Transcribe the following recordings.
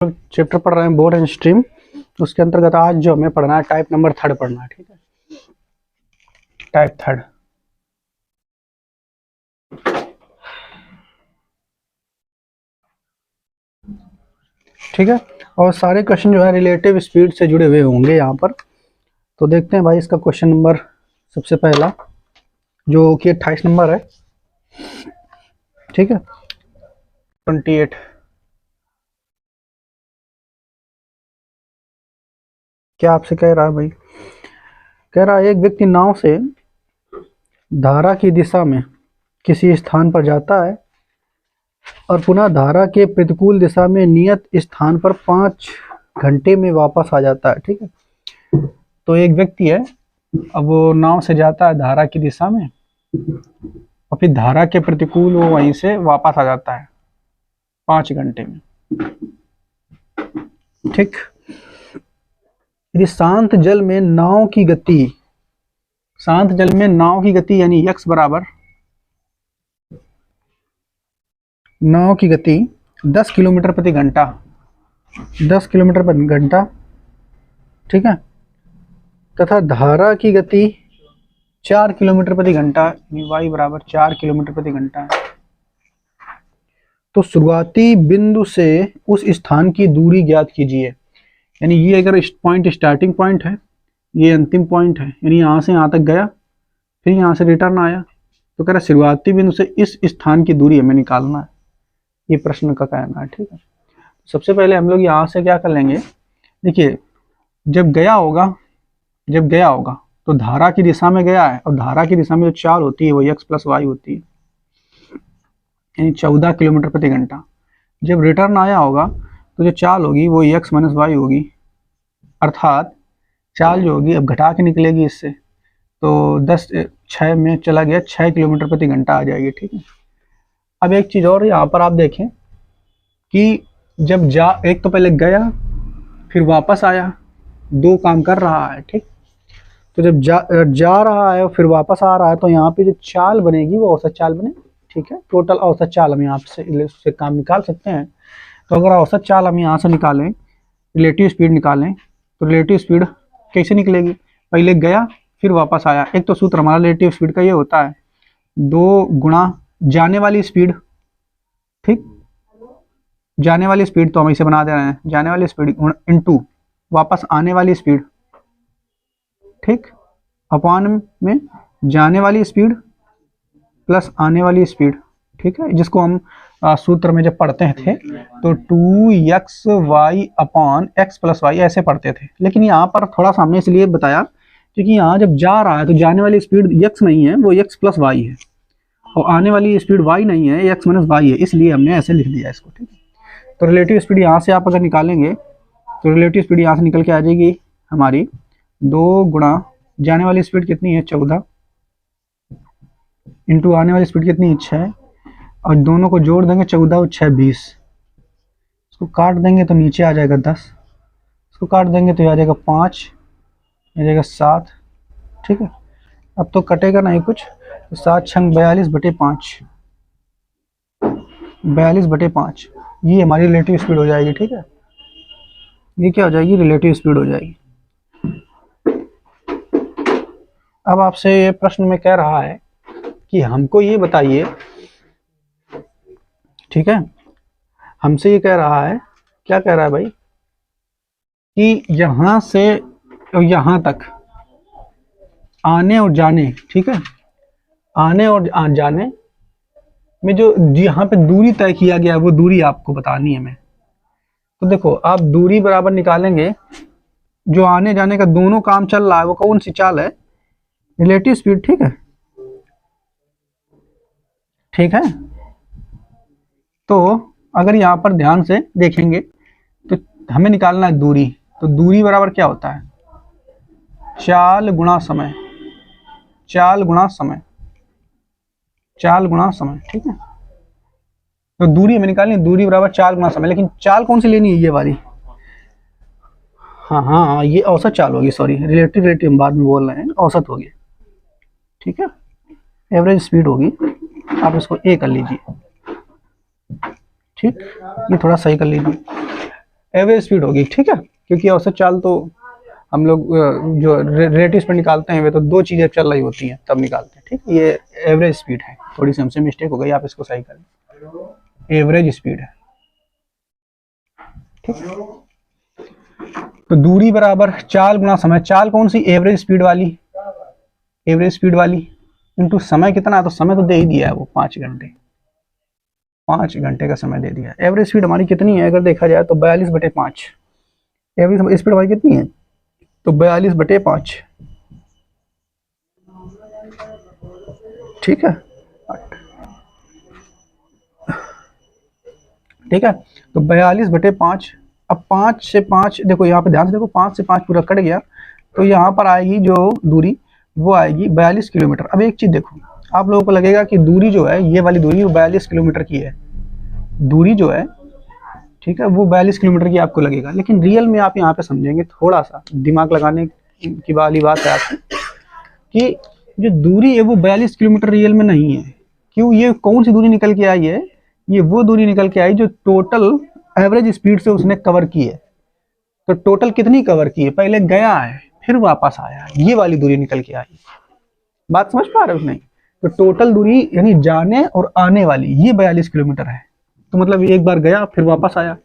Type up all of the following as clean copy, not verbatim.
Chapter पढ़ रहे हैं बोर्ड एंड स्ट्रीम। उसके अंतर्गत आज जो हमें पढ़ना है टाइप नंबर 3 पढ़ना है। ठीक है, टाइप 3। ठीक है, और सारे क्वेश्चन जो है रिलेटिव स्पीड से जुड़े हुए होंगे यहाँ पर। तो देखते हैं भाई, इसका क्वेश्चन नंबर सबसे पहला जो कि 28 नंबर है। ठीक है, 28। क्या आपसे कह रहा है भाई? कह रहा है एक व्यक्ति नाव से धारा की दिशा में किसी स्थान पर जाता है और पुनः धारा के प्रतिकूल दिशा में नियत स्थान पर 5 घंटे में वापस आ जाता है। ठीक है, तो एक व्यक्ति है, अब वो नाव से जाता है धारा की दिशा में और फिर धारा के प्रतिकूल वो वहीं से वापस आ जाता है 5 घंटे में। ठीक, यदि शांत जल में नाव की गति, शांत जल में नाव की गति यानी x बराबर नाव की गति 10 किलोमीटर प्रति घंटा, 10 किलोमीटर प्रति घंटा। ठीक है, तथा धारा की गति 4 किलोमीटर प्रति घंटा यानी y बराबर 4 किलोमीटर प्रति घंटा है। तो शुरुआती बिंदु से उस स्थान की दूरी ज्ञात कीजिए। यानी ये अगर पॉइंट स्टार्टिंग पॉइंट है, ये अंतिम पॉइंट है, यानी यहाँ से यहाँ तक गया फिर यहाँ से रिटर्न आया, तो कह रहा शुरुआती बिंदु से इस स्थान की दूरी हमें निकालना है, ये प्रश्न का कहना है। ठीक है, सबसे पहले हम लोग यहाँ से क्या कर लेंगे, देखिए जब गया होगा तो धारा की दिशा में गया है और धारा की दिशा में जो चाल होती है वो x प्लस वाई होती है, यानी 14 किलोमीटर प्रति घंटा। जब रिटर्न आया होगा तो जो चाल होगी वो x माइनस वाई होगी, अर्थात चाल जो होगी अब घटा के निकलेगी इससे, तो 6 में चला गया 6 किलोमीटर प्रति घंटा आ जाएगी। ठीक है, अब एक चीज़ और यहाँ पर आप देखें कि जब एक तो पहले गया फिर वापस आया, 2 काम कर रहा है। ठीक, तो जब जा रहा है और फिर वापस आ रहा है तो यहाँ पे जो चाल बनेगी वो औसत चाल बनेगी। ठीक है, टोटल औसत चाल हम यहाँ से काम निकाल सकते हैं। तो अगर औसत चाल हम यहाँ से निकालें, रिलेटिव स्पीड निकालें, तो रिलेटिव स्पीड कैसे निकलेगी? पहले गया फिर वापस आया। एक तो सूत्र हमारा रिलेटिव स्पीड का ये होता है 2 गुणा जाने वाली स्पीड। ठीक, जाने वाली स्पीड तो हम इसे बना दे रहे हैं, जाने वाली स्पीड इनटू वापस आने वाली स्पीड। ठीक, अपॉन में जाने वाली स्पीड प्लस आने वाली स्पीड। ठीक है, जिसको हम सूत्र में जब पढ़ते थे तो 2xy upon x plus Y ऐसे पढ़ते थे, लेकिन यहाँ पर थोड़ा सा हमने इसलिए बताया क्योंकि यहाँ जब जा रहा है तो जाने वाली स्पीड x नहीं है, वो x प्लस वाई है, और आने वाली स्पीड y नहीं है, x माइनस वाई है, इसलिए हमने ऐसे लिख दिया इसको। ठीक है, तो रिलेटिव स्पीड यहाँ से आप अगर निकालेंगे तो रिलेटिव स्पीड यहाँ से निकल के आ जाएगी हमारी 2 गुणा जाने वाली स्पीड कितनी है 14 इंटू आने वाली स्पीड कितनी है 6, और दोनों को जोड़ देंगे 14 और 6 20, इसको काट देंगे तो नीचे आ जाएगा 10, इसको काट देंगे तो आ जाएगा 5, आ जाएगा 7। ठीक है, अब तो कटेगा नहीं कुछ, तो 7 छंग 42/5, 42/5 ये हमारी रिलेटिव स्पीड हो जाएगी। ठीक है, ये क्या हो जाएगी? रिलेटिव स्पीड हो जाएगी। अब आपसे ये प्रश्न में कह रहा है कि हमको ये बताइए, ठीक है, हमसे ये कह रहा है, क्या कह रहा है भाई, कि यहां से यहां तक आने और जाने, ठीक है, आने और जाने में जो यहाँ पे दूरी तय किया गया है वो दूरी आपको बतानी है हमें। तो देखो आप दूरी बराबर निकालेंगे, जो आने जाने का दोनों काम चल रहा है वो कौन सी चाल है? Relative speed. ठीक है, ठीक है, तो अगर यहाँ पर ध्यान से देखेंगे तो हमें निकालना है दूरी, तो दूरी बराबर क्या होता है? चाल गुणा समय, चाल गुणा समय, चाल गुणा समय। ठीक है, तो दूरी हमें निकालनी है, दूरी बराबर चाल गुणा समय, लेकिन चाल कौन सी लेनी है? ये वाली, हाँ, ये औसत चाल होगी, सॉरी रिलेटिव हम बाद में बोल रहे हैं, औसत होगी। ठीक है, एवरेज स्पीड होगी, आप इसको ए कर लीजिए। ठीक, ये थोड़ा सही कर लीजिए। एवरेज स्पीड होगी, ठीक है, क्योंकि औसत चाल तो हम लोग जो रिलेटिव स्पीड निकालते हैं वे तो दो चीज़ें चल रही होती हैं तब निकालते हैं, ठीक है। ये एवरेज स्पीड है, थोड़ी सी हमसे मिस्टेक हो गई, आप इसको सही करें, एवरेज स्पीड है, ठीक है। तो दूरी बराबर चाल गुना समय, चाल कौन सी, एवरेज स्पीड वाली, एवरेज स्पीड वाली, इनटू समय कितना है, तो समय तो दे ही दिया है वो 5 घंटे, 5 घंटे का समय दे दिया। एवरेज स्पीड हमारी कितनी है अगर देखा जाए तो 42/5, एवरेज स्पीड हमारी कितनी है, तो 42/5, ठीक है, ठीक है। तो 42/5, अब 5 से 5 देखो, यहाँ पे ध्यान से देखो, 5 से 5 पूरा कट गया, तो यहाँ पर आएगी जो दूरी वो आएगी 42 किलोमीटर। अब एक चीज देखो, आप लोगों को लगेगा कि दूरी जो है ये वाली दूरी वो 42 किलोमीटर की है, दूरी जो है, ठीक है, वो 42 किलोमीटर की आपको लगेगा, लेकिन रियल में आप यहाँ पे समझेंगे, थोड़ा सा दिमाग लगाने की वाली बात है आपकी, कि जो दूरी है वो 42 किलोमीटर रियल में नहीं है। क्यों, ये कौन सी दूरी निकल के आई है, ये वो दूरी निकल के आई जो टोटल एवरेज स्पीड से उसने कवर की है। तो टोटल कितनी कवर की है, पहले गया है फिर वापस आया है, ये वाली दूरी निकल के आई। बात समझ पा रहे हो नहीं, तो टोटल दूरी यानी जाने और आने वाली ये 42 किलोमीटर है, तो मतलब एक बार गया फिर वापस आया,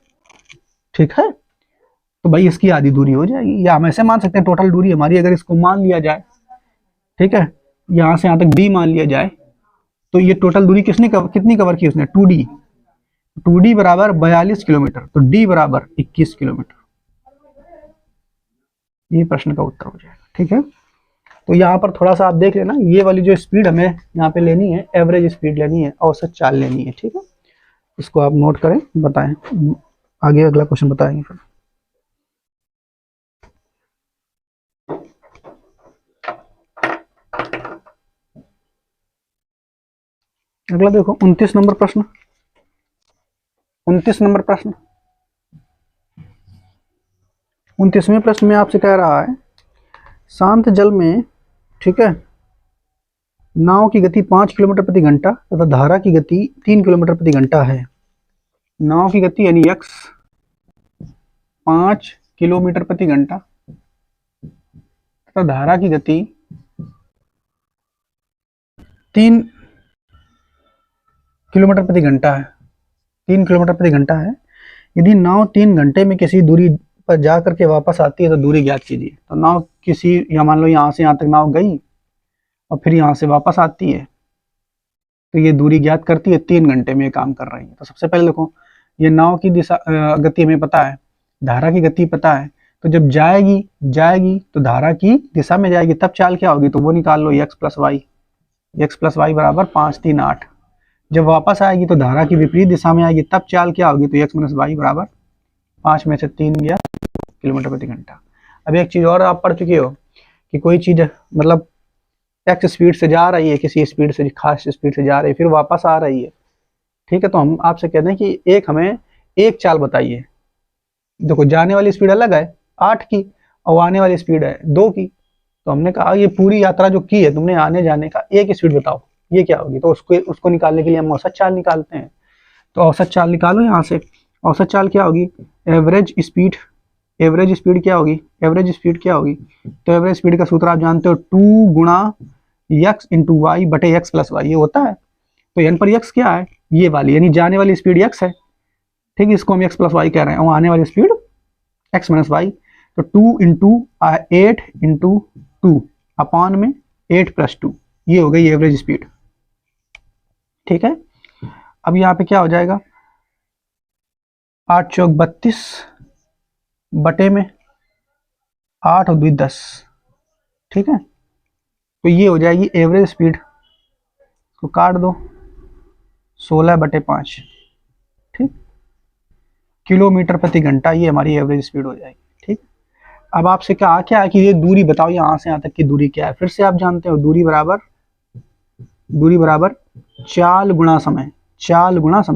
ठीक है। तो भाई इसकी आधी दूरी हो जाएगी, या हम ऐसे मान सकते हैं टोटल दूरी हमारी अगर इसको मान लिया जाए, ठीक है, यहाँ से यहाँ तक डी मान लिया जाए, तो ये टोटल दूरी कितनी कवर की उसने, 2D, 2D बराबर 42 किलोमीटर, तो डी बराबर 21 किलोमीटर, ये प्रश्न का उत्तर हो जाएगा, ठीक है। तो यहाँ पर थोड़ा सा आप देख लेना, ये वाली जो स्पीड हमें यहाँ पे लेनी है, एवरेज स्पीड लेनी है, औसत चाल लेनी है, ठीक है। इसको आप नोट करें, बताएं, आगे अगला क्वेश्चन बताएंगे फिर। अगला देखो 29 नंबर प्रश्न, 29 नंबर प्रश्न, 29वें प्रश्न में आपसे कह रहा है, शांत जल में, ठीक है, नाव की गति 5 किलोमीटर प्रति घंटा तथा धारा की गति 3 किलोमीटर प्रति घंटा है। नाव की गति यानी x 5 किलोमीटर प्रति घंटा तथा धारा की गति 3 किलोमीटर प्रति घंटा है, 3 किलोमीटर प्रति घंटा है। यदि नाव 3 घंटे में किसी दूरी पर जा करके वापस आती है तो दूरी ज्ञात कीजिए। तो नाव किसी, या मान लो यहाँ से यहाँ तक नाव गई और फिर यहाँ से वापस आती है, तो ये दूरी ज्ञात करती है, 3 घंटे में काम कर रही है। तो सबसे पहले देखो, ये नाव की दिशा गति हमें पता है, धारा की गति पता है, तो जब जाएगी तो धारा की दिशा में जाएगी, तब चाल क्या होगी, तो वो निकाल लो, x प्लस वाई बराबर 5 3 8। जब वापस आएगी तो धारा की विपरीत दिशा में आएगी, तब चाल क्या होगी, तो x माइनस वाई बराबर 5 में से 3 गया किलोमीटर प्रति घंटा। अब एक चीज और आप पढ़ चुके हो कि कोई चीज मतलब x स्पीड से जा रही है, किसी स्पीड से, खास स्पीड से जा रही है, फिर वापस आ रही है, ठीक है। तो हम आपसे कहते हैं कि हमें एक चाल बताइए। देखो जाने वाली स्पीड अलग है 8 की, और आने वाली स्पीड है 2 की। तो हमने कहा ये पूरी यात्रा जो की है तुमने आने जाने का, एक स्पीड बताओ, ये क्या होगी। तो उसको निकालने के लिए हम औसत चाल निकालते हैं। तो औसत चाल निकालो यहाँ से। औसत चाल क्या होगी, एवरेज स्पीड क्या होगी, एवरेज स्पीड क्या होगी, तो एवरेज स्पीड का सूत्र आप जानते हो, 2 गुणा x इंटू वाई बटे x प्लस वाई, ये होता है। तो यहाँ पर x क्या है, ये वाली यानी जाने वाली स्पीड x है, ठीक है, इसको हम x प्लस वाई कह रहे हैं, और आने वाली स्पीड x माइनस वाई। तो 2 इंटू 8 इंटू 2 अपान में 8 प्लस 2, ये हो गई एवरेज स्पीड, ठीक है। अब यहाँ पे क्या हो जाएगा, 8 चौक 32 बटे में 8 और 2 10, ठीक है। तो ये हो जाएगी एवरेज स्पीड, इसको काट दो, 16/5, ठीक, किलोमीटर प्रति घंटा, ये हमारी एवरेज स्पीड हो जाएगी, ठीक। अब आपसे कहा क्या है कि ये दूरी बताओ, यहाँ से यहाँ तक की दूरी क्या है। फिर से आप जानते हो दूरी बराबर चाल गुणा समय,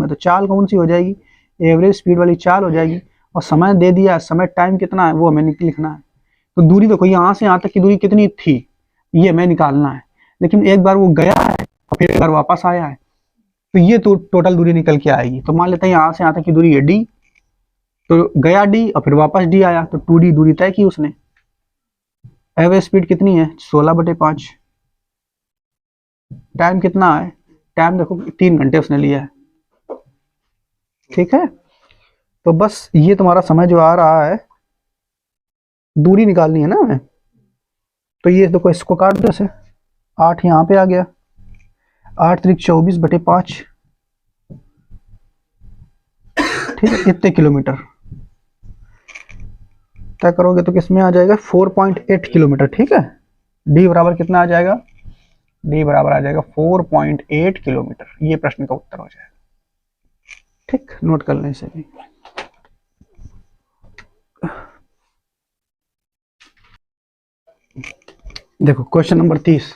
तो चाल कौन सी हो जाएगी, एवरेज स्पीड वाली चाल हो जाएगी, और समय दे दिया, समय टाइम कितना है वो हमें लिखना है। तो दूरी देखो, यहाँ से यहाँ तक की दूरी कितनी थी ये हमें निकालना है, लेकिन एक बार वो गया है और फिर एक बार वापस आया है, तो ये तो टोटल दूरी निकल के आएगी। तो मान लेते हैं यहाँ से यहाँ तक की दूरी है d, तो गया डी और फिर वापस डी आया, तो 2d दूरी तय की उसने। एवरेज स्पीड कितनी है 16/5। टाइम कितना है, टाइम देखो 3 घंटे उसने लिया है। ठीक है, तो बस ये तुम्हारा समय जो आ रहा है, दूरी निकालनी है ना हमें, तो ये देखो इसको काट दो से, 8 यहाँ पे आ गया, 8 त्रिक 24/5। ठीक है, इतने किलोमीटर तय करोगे तो किसमें आ जाएगा 4.8 किलोमीटर। ठीक है, डी बराबर कितना आ जाएगा, डी बराबर आ जाएगा 4.8 किलोमीटर। ये प्रश्न का उत्तर हो जाएगा। ठीक, नोट कर लें इसे भी। देखो क्वेश्चन नंबर 30।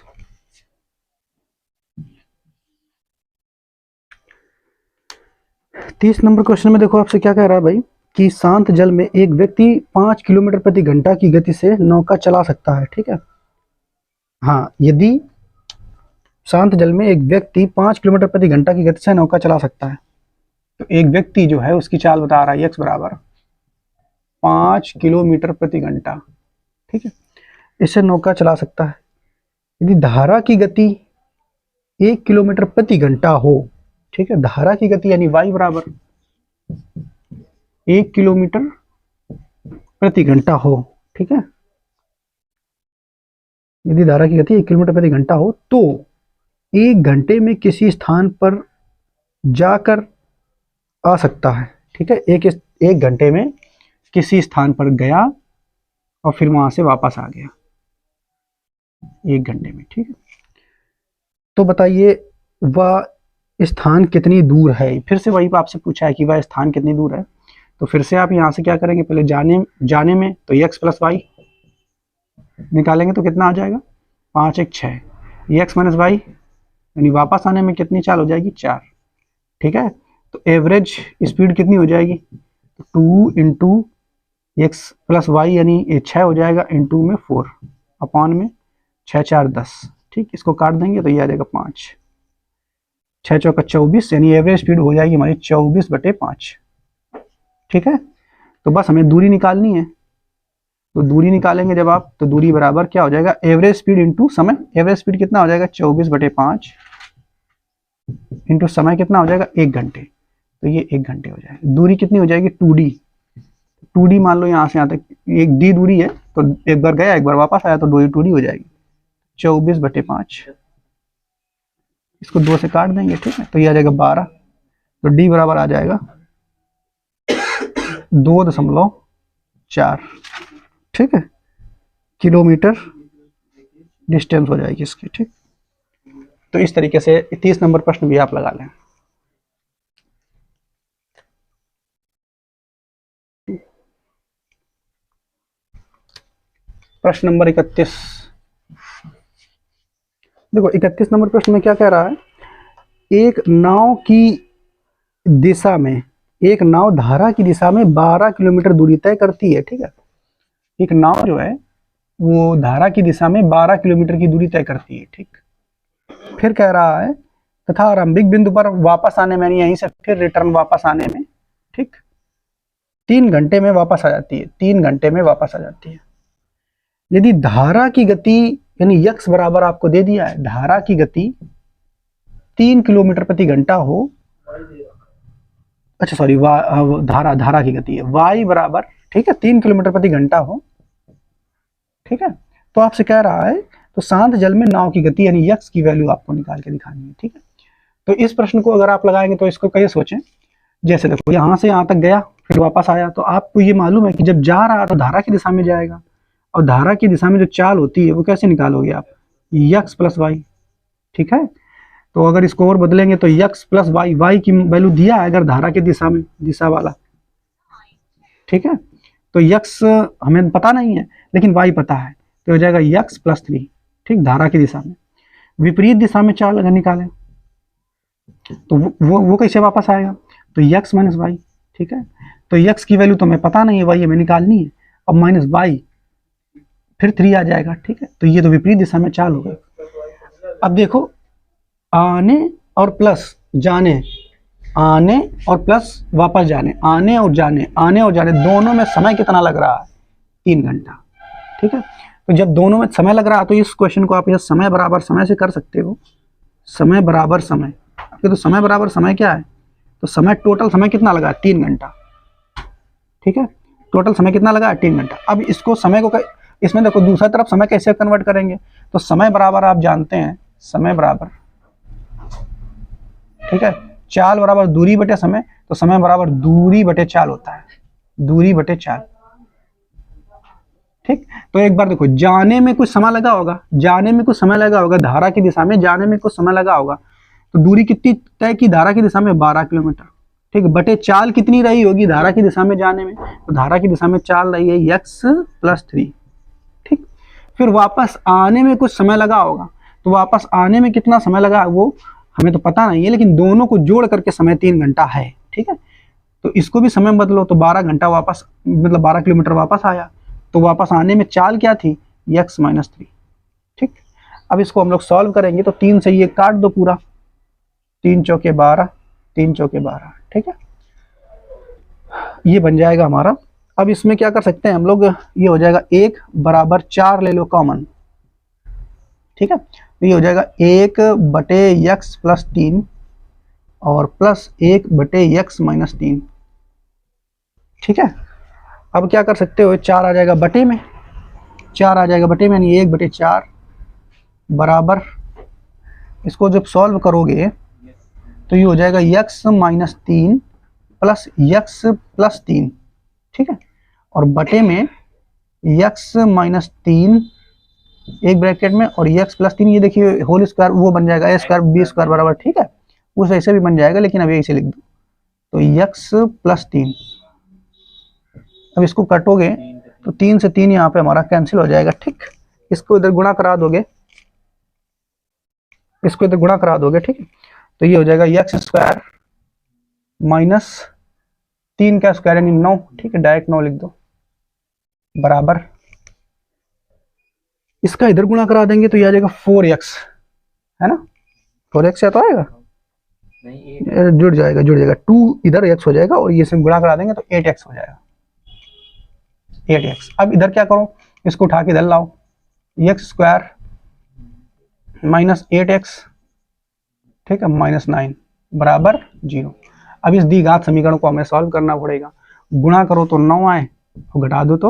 नंबर क्वेश्चन में देखो आपसे क्या कह रहा है भाई, कि शांत जल में एक व्यक्ति 5 किलोमीटर प्रति घंटा की गति से नौका चला सकता है। ठीक है, हाँ, यदि शांत जल में एक व्यक्ति 5 किलोमीटर प्रति घंटा की गति से नौका चला सकता है, तो एक व्यक्ति जो है उसकी चाल बता रहा है x बराबर 5 किलोमीटर प्रति घंटा। ठीक है, इससे नौका चला सकता है। यदि धारा की गति 1 किलोमीटर प्रति घंटा हो, ठीक है, धारा की गति यानी y बराबर 1 किलोमीटर प्रति घंटा हो। ठीक है, यदि धारा की गति 1 किलोमीटर प्रति घंटा हो तो 1 घंटे में किसी स्थान पर जाकर आ सकता है। ठीक है, एक घंटे में किसी स्थान पर गया और फिर वहां से वापस आ गया 1 घंटे में। ठीक है, तो बताइए वह स्थान कितनी दूर है। फिर से वही आपसे पूछा है कि वह स्थान कितनी दूर है, तो फिर से आप यहां से क्या करेंगे, पहले जाने में तो x प्लस वाई निकालेंगे तो कितना आ जाएगा 5 1 6, x माइनस वाई, यानी वापस आने में कितनी चाल हो जाएगी 4। ठीक है, तो एवरेज स्पीड कितनी हो जाएगी 2 इंटू एक्स प्लस वाई, यानी 6 हो जाएगा, इंटू में 4 अपॉन में 6 4 10। ठीक, इसको काट देंगे तो ये आ जाएगा 5, 6 चौका 24, यानी एवरेज स्पीड हो जाएगी हमारी 24/5। ठीक है, तो बस हमें दूरी निकालनी है, तो दूरी निकालेंगे जब आप, तो दूरी बराबर क्या हो जाएगा एवरेज स्पीड इंटू समय। एवरेज स्पीड कितना हो जाएगा 24/5 इंटू समय कितना हो जाएगा 1 घंटे, तो ये 1 घंटे हो जाएगा। दूरी कितनी हो जाएगी 2d मान लो, यहाँ से यहाँ तक 1d दूरी है, तो एक बार गया एक बार वापस आया तो 2d हो जाएगी 24/5। इसको 2 से काट देंगे। ठीक है, तो ये आ जाएगा 12, तो d बराबर आ जाएगा 2.4। ठीक है, किलोमीटर डिस्टेंस हो जाएगी इसकी। ठीक, तो इस तरीके से 30 नंबर प्रश्न भी आप लगा लें। प्रश्न नंबर 31। देखो 31 नंबर प्रश्न में क्या कह रहा है, एक नाव की दिशा में, एक नाव धारा की दिशा में 12 किलोमीटर दूरी तय करती है। ठीक है, एक नाव जो है वो धारा की दिशा में 12 किलोमीटर की दूरी तय करती है। ठीक, फिर कह रहा है तथा आरंभिक बिंदु पर वापस आने में, यहीं से फिर रिटर्न वापस आने में, ठीक, 3 घंटे में वापस आ जाती है, 3 घंटे में वापस आ जाती है। यदि धारा की गति यानी x बराबर आपको दे दिया है, धारा की गति 3 किलोमीटर प्रति घंटा हो, अच्छा सॉरी, धारा की गति है y बराबर, ठीक है, 3 किलोमीटर प्रति घंटा हो। ठीक है, तो आपसे कह रहा है तो शांत जल में नाव की गति यानी x की वैल्यू आपको निकाल के दिखानी है। ठीक है, तो इस प्रश्न को अगर आप लगाएंगे तो इसको कैसे सोचें, जैसे देखो यहां से यहां तक गया फिर वापस आया, तो आपको ये मालूम है कि जब जा रहा तो धारा की दिशा में जाएगा, और धारा की दिशा में जो चाल होती है वो कैसे निकालोगे आप, x प्लस वाई। ठीक है, तो अगर इसको और बदलेंगे तो x प्लस वाई, वाई की वैल्यू दिया है अगर धारा की दिशा में, दिशा वाला। ठीक है, तो x हमें पता नहीं है लेकिन y पता है, तो हो जाएगा x प्लस 3। ठीक, धारा की दिशा में। विपरीत दिशा में चाल अगर निकालें तो वो कैसे वापस आएगा, तो x माइनस वाई। ठीक है, तो x की वैल्यू तो हमें पता नहीं है, y हमें निकालनी है, अब माइनस वाई फिर 3 आ जाएगा। ठीक है, तो ये तो विपरीत दिशा में चाल हो गई। अब देखो आने और प्लस जाने, आने और प्लस वापस जाने, आने और जाने, आने और जाने, दोनों में समय कितना लग रहा है? 3 घंटा। ठीक है, तो जब दोनों में समय लग रहा है तो इस क्वेश्चन को आप ये समय बराबर समय से कर सकते हो। समय बराबर समय, तो समय बराबर समय क्या है? तो समय, टोटल समय कितना लगा? 3 घंटा। ठीक है, टोटल समय कितना लगा? 3 घंटा। अब इसको समय को इसमें देखो दूसरा तरफ समय कैसे कन्वर्ट करेंगे? तो समय बराबर आप जानते हैं, समय बराबर, ठीक है, चाल बराबर दूरी बटे समय, तो समय बराबर दूरी बटे चाल होता है, दूरी बटे चाल। ठीक, तो एक बार देखो, जाने में कुछ समय लगा होगा, जाने में कुछ समय लगा होगा, धारा की दिशा में जाने में कुछ समय लगा होगा, तो दूरी कितनी तय की धारा की दिशा में? 12 किलोमीटर। ठीक, बटे चाल कितनी रही होगी धारा की दिशा में जाने में? तो धारा की दिशा में चाल रही है x + 3। ठीक, फिर वापस आने में कुछ समय लगा होगा, तो वापस आने में कितना समय लगा वो हमें तो पता नहीं है, लेकिन दोनों को जोड़ करके समय 3 घंटा है। ठीक है, तो इसको भी समय बदलो तो 12 घंटा वापस, मतलब 12 किलोमीटर वापस आया। तो वापस आने में चाल क्या थी? x - 3। ठीक, अब इसको हम लोग सॉल्व करेंगे तो 3 से ये काट दो पूरा, 3 चौके 12, 3 चौके 12। ठीक है, ये बन जाएगा हमारा। अब इसमें क्या कर सकते हैं हम लोग, ये हो जाएगा 1 बराबर 4 ले लो कॉमन। ठीक है, तो ये हो जाएगा 1 बटे x + 3 और प्लस 1 बटे x - 3। ठीक है, अब क्या कर सकते हो, 4 आ जाएगा बटे में, 4 आ जाएगा बटे में, यानी 1 बटे 4 बराबर, इसको जब सॉल्व करोगे तो ये हो जाएगा x - 3 प्लस x + 3। ठीक है, और बटे में x - 3 एक ब्रैकेट में और x + 3, ये देखिए होल स्क्वायर, वो बन जाएगा a² b² बराबर। ठीक है, उस ऐसे भी बन जाएगा, लेकिन अभी ऐसे लिख दो, तो x + 3। अब इसको कटोगे तो 3 से 3 यहाँ पे हमारा कैंसिल हो जाएगा। ठीक, इसको इधर गुणा करा दोगे, इसको इधर गुणा करा दोगे। ठीक है, तो ये हो जाएगा x² - 3 का स्क्वायर यानी 9। ठीक है, डायरेक्ट 9 लिख दो बराबर, इसका इधर गुणा करा देंगे तो ये आ जाएगा 4x, है ना? 4x तो आएगा, जुड़ जाएगा, जुड़ जाएगा, 2 इधर x हो जाएगा और ये से गुणा करा देंगे तो 8x हो जाएगा, 8x। अब इधर क्या करो, इसको उठा के इधर लाओ, x² - 8x, ठीक है, -9 बराबर 0। अब इस दी घात समीकरण को हमें सॉल्व करना पड़ेगा। गुणा करो तो 9 आए और घटा दो तो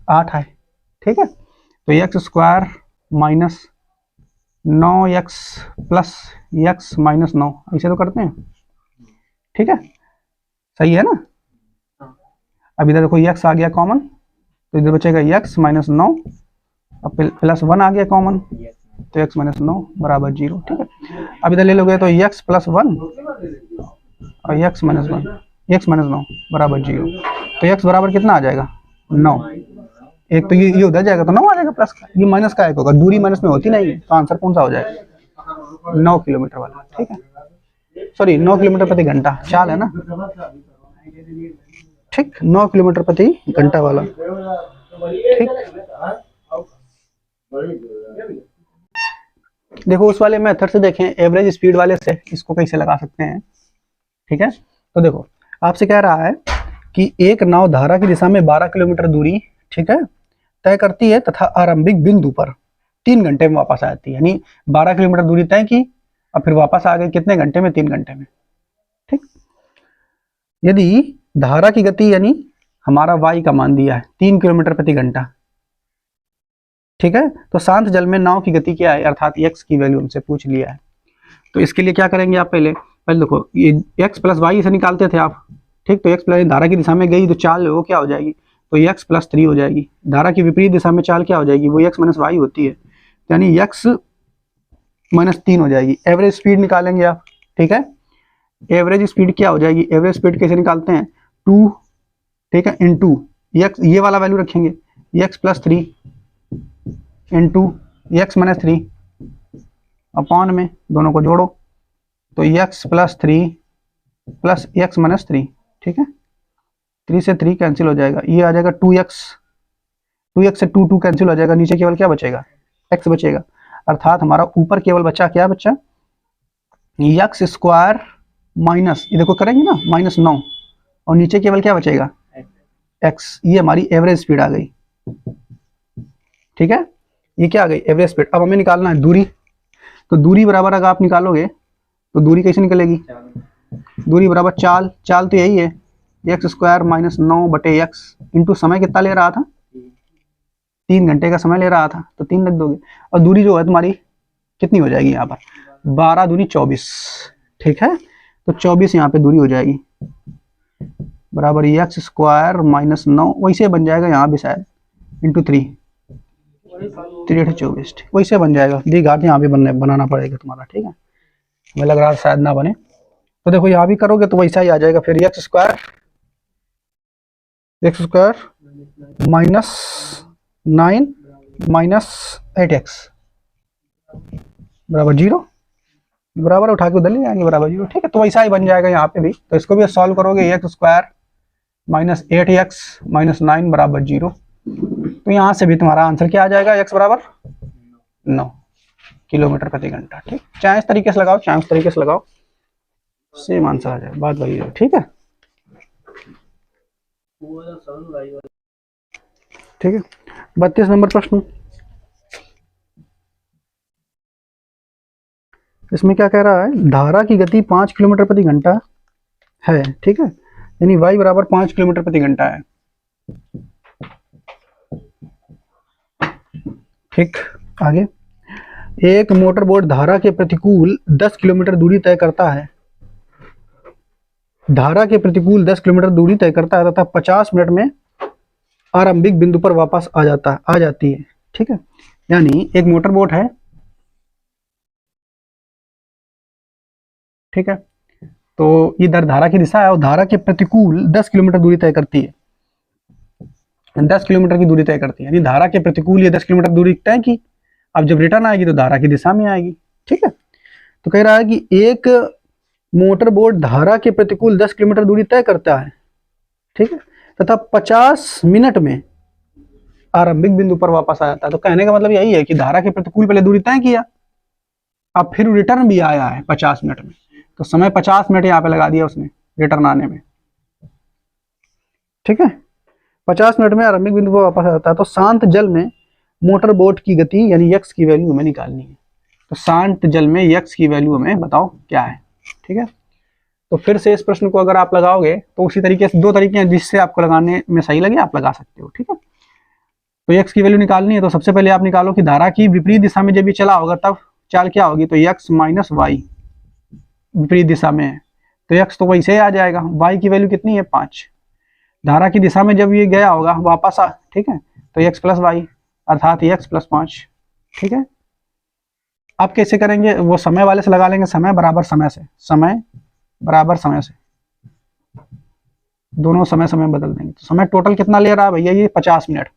8 आए। ठीक है, तो x² - 9x प्लस x - 9, ऐसे तो करते हैं। ठीक है, सही है ना? अब इधर देखो x आ गया कॉमन, तो इधर बचेगा x - 9, अब प्लस 1 आ गया कॉमन, तो x - 9 बराबर 0। ठीक है, अब इधर ले लोगे तो x + 1 और x - 9 बराबर 0, तो x बराबर कितना आ जाएगा? 9। एक तो ये उधर जाएगा तो 9 आ जाएगा प्लस का, ये माइनस का 1 होगा, दूरी माइनस में होती नहीं है, तो आंसर कौन सा हो जाएगा? 9 किलोमीटर वाला। ठीक है, सॉरी 9 किलोमीटर प्रति घंटा, चाल है ना? ठीक, 9 किलोमीटर प्रति घंटा वाला। ठीक, देखो उस वाले मेथड से देखें, एवरेज स्पीड वाले से इसको कैसे लगा सकते हैं। ठीक है, तो देखो आपसे कह रहा है कि एक नाव धारा की दिशा में 12 किलोमीटर दूरी, ठीक है, तय करती है तथा आरंभिक बिंदु पर 3 घंटे में वापस आती है, यानी 12 किलोमीटर दूरी तय की और फिर वापस आ गए कितने घंटे में? 3 घंटे में। ठीक, यदि धारा की गति यानी हमारा y का मान दिया है 3 किलोमीटर प्रति घंटा, ठीक है, तो शांत जल में नाव की गति क्या है, अर्थात x की वैल्यू हमसे पूछ लिया है। तो इसके लिए क्या करेंगे आप, पहले देखो ये x + y से निकालते थे आप। ठीक, तो x प्लस धारा की दिशा में गई तो चाल वो क्या हो जाएगी, तो x + 3 हो जाएगी। धारा की विपरीत दिशा में चाल क्या हो जाएगी, वो x - y होती है, यानी x - 3 हो जाएगी। एवरेज स्पीड निकालेंगे आप। ठीक है, एवरेज स्पीड क्या हो जाएगी, एवरेज स्पीड कैसे निकालते हैं, 2, ठीक है, इंटू x, ये वाला वैल्यू रखेंगे, x + 3 इंटू x - 3 अपॉन में, दोनों को जोड़ो तो x + 3 प्लस x - 3। ठीक है, 3 से 3 कैंसिल हो जाएगा, ये आ जाएगा 2x, 2x से 2 कैंसिल हो जाएगा, नीचे केवल क्या बचेगा, x बचेगा, अर्थात हमारा ऊपर केवल बचा क्या बचा, x² माइनस, ये देखो करेंगे ना, -9, और नीचे केवल क्या बचेगा, x। ये हमारी एवरेज स्पीड आ गई, ठीक है, ये क्या आ गई, एवरेज स्पीड। अब हमें निकालना है दूरी, तो दूरी बराबर अगर आप निकालोगे तो दूरी कैसे निकलेगी, दूरी बराबर चाल, चाल तो यही है, x² -9/x इंटू समय कितना ले रहा था, 3 घंटे का समय ले रहा था, तो 3 रख दोगे, और दूरी जो है तुम्हारी कितनी हो जाएगी यहाँ पर, 12 दूनी 24, ठीक है, तो 24 यहाँ पे दूरी हो जाएगी, बराबर x² -9, वैसे बन जाएगा यहाँ भी शायद, इंटू 3, 3×8 = 24, वैसे बन जाएगा, दी घात यहाँ भी बनाना पड़ेगा तुम्हारा, ठीक है, हमें लग रहा है शायद ना बने, तो देखो यहाँ भी करोगे तो वैसा ही आ जाएगा, फिर x² -9 -8x बराबर 0, बराबर उठा के उधर ले जाएंगे, बराबर 0, ठीक है, तो वैसा ही बन जाएगा यहाँ पे भी, तो इसको भी सॉल्व करोगे, x² -8x -9 बराबर 0, तो यहाँ से भी तुम्हारा आंसर क्या आ जाएगा, x बराबर 9 किलोमीटर प्रति घंटा, ठीक, चाहे इस तरीके से लगाओ, चाहे उस तरीके से लगाओ, सेम आंसर आ जाएगा, बात वही है, ठीक है, ठीक है। 32 नंबर प्रश्न, इसमें क्या कह रहा है, धारा की गति 5 किलोमीटर प्रति घंटा है, ठीक है, यानी y बराबर 5 किलोमीटर प्रति घंटा है, ठीक, आगे, एक मोटर बोट धारा के प्रतिकूल 10 किलोमीटर दूरी तय करता है, धारा के प्रतिकूल 10 किलोमीटर दूरी तय करता है तथा 50 मिनट में आरंभिक बिंदु पर वापस आ जाती है, ठीक है, यानी एक मोटर बोट है, ठीक है, तो इधर धारा की दिशा है और धारा के प्रतिकूल 10 किलोमीटर दूरी तय करती है, 10 किलोमीटर की दूरी तय करती है, यानी धारा के प्रतिकूल ये 10 किलोमीटर दूरी तय की, अब जब रिटर्न आएगी तो धारा की दिशा में आएगी, ठीक है, तो कह रहा है कि एक मोटर बोट धारा के प्रतिकूल 10 किलोमीटर दूरी तय करता है, ठीक है, तथा 50 मिनट में आरंभिक बिंदु पर वापस आ जाता है, तो कहने का मतलब यही है कि धारा के प्रतिकूल पहले दूरी तय किया, अब फिर रिटर्न भी आया है 50 मिनट में, तो समय 50 मिनट यहाँ पे लगा दिया उसने रिटर्न आने में, ठीक है, 50 मिनट में आरंभिक बिंदु पर वापस आ जाता है, तो शांत जल में मोटर बोट की गति यानी x की वैल्यू हमें निकालनी है, तो शांत जल में x की वैल्यू हमें बताओ क्या है, ठीक है, तो फिर से इस प्रश्न को अगर आप लगाओगे तो उसी तरीके से, दो तरीके हैं जिससे आपको लगाने में सही लगे आप लगा सकते हो, ठीक है, तो x की वैल्यू निकालनी है, तो सबसे पहले आप निकालो कि धारा की विपरीत दिशा में जब ये चला होगा तब चाल क्या होगी, तो x - y विपरीत दिशा में है, तो x तो वैसे ही आ जाएगा, y की वैल्यू कितनी है 5, धारा की दिशा में जब ये गया होगा वापस ठीक है, तो x + y अर्थात x + 5, ठीक है, अब कैसे करेंगे, वो समय वाले से लगा लेंगे, समय बराबर समय से, समय बराबर समय से, दोनों समय समय बदल देंगे, तो समय टोटल कितना ले रहा है भैया, ये 50 मिनट,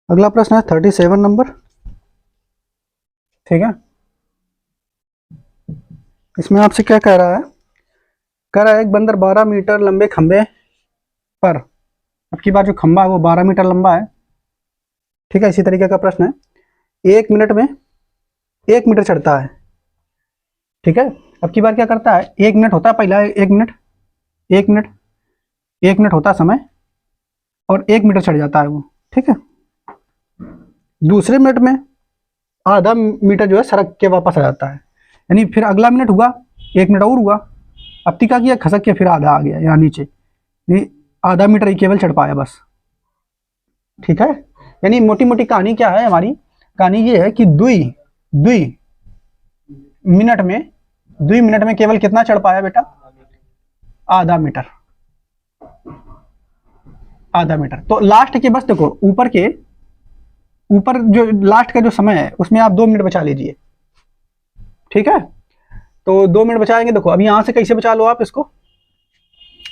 अगला प्रश्न है 37 नंबर। ठीक है, इसमें आपसे क्या कह रहा है? कह रहा है एक बंदर 12 मीटर लंबे खंबे पर, अब की बार जो खंबा है वो 12 मीटर लंबा है। ठीक है, इसी तरीके का प्रश्न है। 1 मिनट में 1 मीटर चढ़ता है। ठीक है, अब की बार क्या करता है? 1 मिनट होता है पहला, 1 मिनट, 1 मिनट, 1 मिनट होता है समय, और 1 मीटर चढ़ जाता है वो। ठीक है, दूसरे मिनट में आधा मीटर जो है सड़क के वापस आ जाता है, यानी फिर अगला मिनट हुआ, 1 मिनट और हुआ, अब ती क्या किया? खसक के फिर आधा आ गया यहाँ नीचे, यानी आधा मीटर ही केवल चढ़ पाया बस। ठीक है, यानी मोटी मोटी कहानी क्या है हमारी? कहानी ये है कि दुई दुई मिनट में केवल कितना चढ़ पाया बेटा? आधा मीटर, आधा मीटर। तो लास्ट के बस देखो ऊपर जो लास्ट का जो समय है उसमें आप 2 मिनट बचा लीजिए। ठीक है, तो 2 मिनट बचाएंगे। देखो अभी यहां से कैसे बचा लो आप इसको?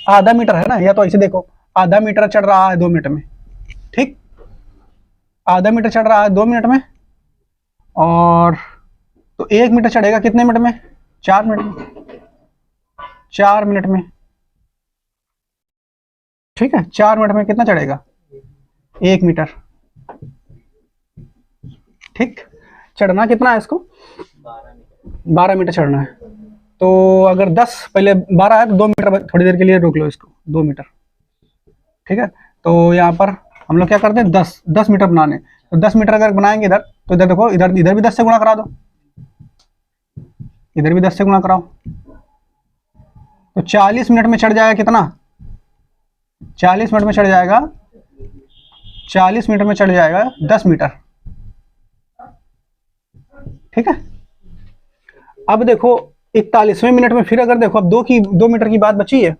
आधा मीटर है ना, या तो ऐसे देखो, आधा मीटर चढ़ रहा है 2 मिनट में। ठीक, आधा मीटर चढ़ रहा है 2 मिनट में, और तो 1 मीटर चढ़ेगा कितने मिनट में? 4 मिनट में, 4 मिनट में। ठीक है, 4 मिनट में कितना चढ़ेगा? 1 मीटर। ठीक, चढ़ना कितना है इसको? 12 मीटर चढ़ना है। तो अगर 10 पहले 12 है तो 2 मीटर थोड़ी देर के लिए रोक लो इसको, 2 मीटर। ठीक है, तो यहाँ पर हम लोग क्या करते हैं? 10 मीटर बनाने, तो 10 मीटर अगर बनाएंगे इधर, तो इधर देखो, इधर भी 10 से गुणा करा दो, इधर भी 10 से गुणा कराओ, तो 40 मिनट में चढ़ जाएगा कितना? 40 मिनट में चढ़ जाएगा, 40 मिनट में चढ़ जाएगा 10 मीटर। ठीक है, अब देखो 41वें मिनट में फिर अगर देखो, अब 2 मीटर की बात बची है,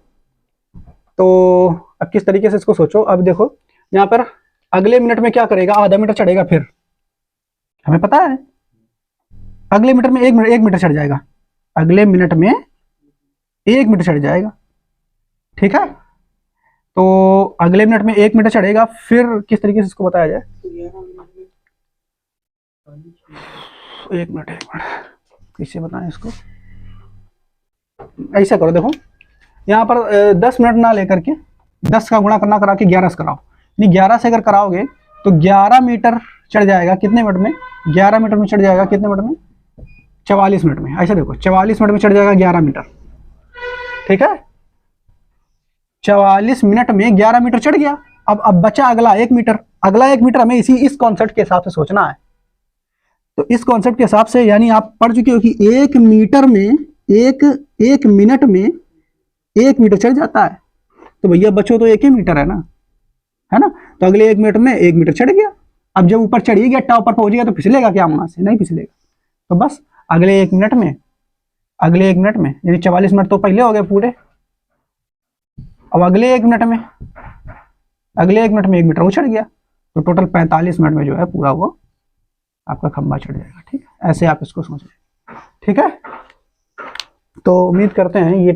तो अब किस तरीके से इसको सोचो। अब देखो यहाँ पर अगले मिनट में क्या करेगा? आधा मीटर चढ़ेगा, फिर हमें पता है अगले मीटर में 1 मीटर चढ़ जाएगा, अगले मिनट में 1 मीटर चढ़ जाएगा। ठीक है, तो अगले मिनट में 1 मीटर चढ़ेगा, फिर किस तरीके से इसको बताया जाए? 1 मिनट कैसे बताएं इसको? ऐसा करो, देखो यहाँ पर 10 मिनट ना लेकर के 10 का गुणा करना करा के 11 से कराओ, यानी 11 से अगर कराओगे तो 11 मीटर चढ़ जाएगा कितने मिनट में? 11 मीटर में चढ़ जाएगा कितने मिनट में? 44 मिनट में। ऐसा देखो 44 मिनट में चढ़ जाएगा 11 मीटर। ठीक है, 44 मिनट में 11 मीटर चढ़ गया। अब बचा अगला 1 मीटर। अगला 1 मीटर हमें इस कॉन्सेप्ट के हिसाब से सोचना है। तो इस कॉन्सेप्ट के हिसाब से, यानी आप पढ़ चुके हो कि 1 मीटर में एक मिनट में 1 मीटर चढ़ जाता है, तो भैया बचो तो 1 ही मीटर है ना? तो अगले 1 मिनट में 1 मीटर चढ़ गया। अब जब ऊपर चढ़ ही गया, टॉप पर पहुंच गया, तो फिसलेगा क्या वहां से? नहीं फिसलेगा। तो बस अगले 1 मिनट में यानी 44 मिनट तो पहले हो गए पूरे। अब अगले 1 मिनट में 1 मीटर वो चढ़ गया, तो टोटल 45 मिनट में जो है पूरा वो आपका खंबा चढ़ जाएगा। ठीक है, ऐसे आप इसको सोचें। ठीक है, तो उम्मीद करते हैं ये